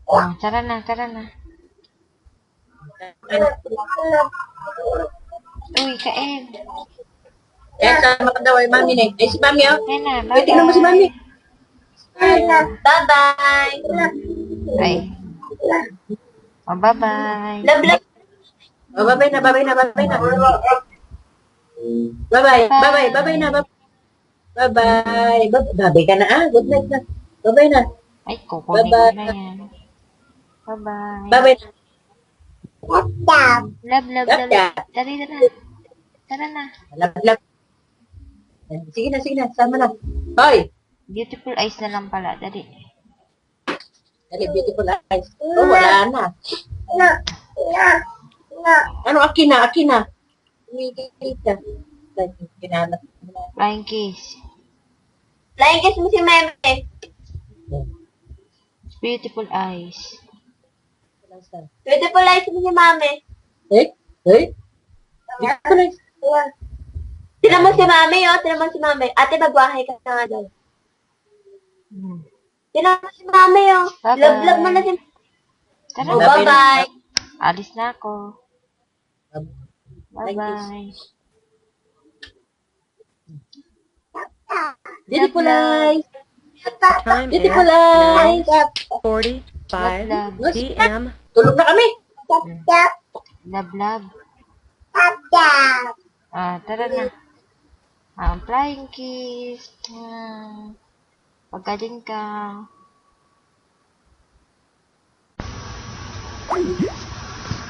Oh, tara na, tara na. Uy, kain. Eh, sama ka daw ay mami na. Eh, si mami, oh. Kain na, Eh, tingnan mo si mami. bye-bye. Bye-bye. Ay. Oh, bye-bye. Love, love. Oh, bye-bye na, bye-bye na, bye-bye na. Bye-bye, bye-bye, bye-bye na, bye-bye. Bye-bye ka na, ah. Good night na. Bye-bye na. Ay, kukunin ko Bye-bye. na yan. Bye-bye. Bye-bye. Love, love, Love love. ya. Tara na. Tara na. Love, love. Sige na, sige na. Sama na. Hoy. Beautiful eyes na lang pala. Dali. Dali, beautiful eyes. Oh, wala na. Ano, akin na, akin na. Umigil ka. Kinanap. Flying kiss. Flying kiss mo si Meme. Beautiful eyes. Beautiful eyes mo si Mame. Eh? Eh? Beautiful eyes. Tinan mo si Mame, oh. Tinan mo si Mame. Ate, magwahay ka na nga daw. Tinan mo si Mame, oh. Bye-bye. Love mo na si Tara Oh, na. bye-bye. Alis na ako. Bye-bye. Beautiful eyes. Time is Beautiful eyes. 9:45 Love, p.m. Tulog na kami. love, love. Ah, tara na. Flying kiss. Pagkaling ka.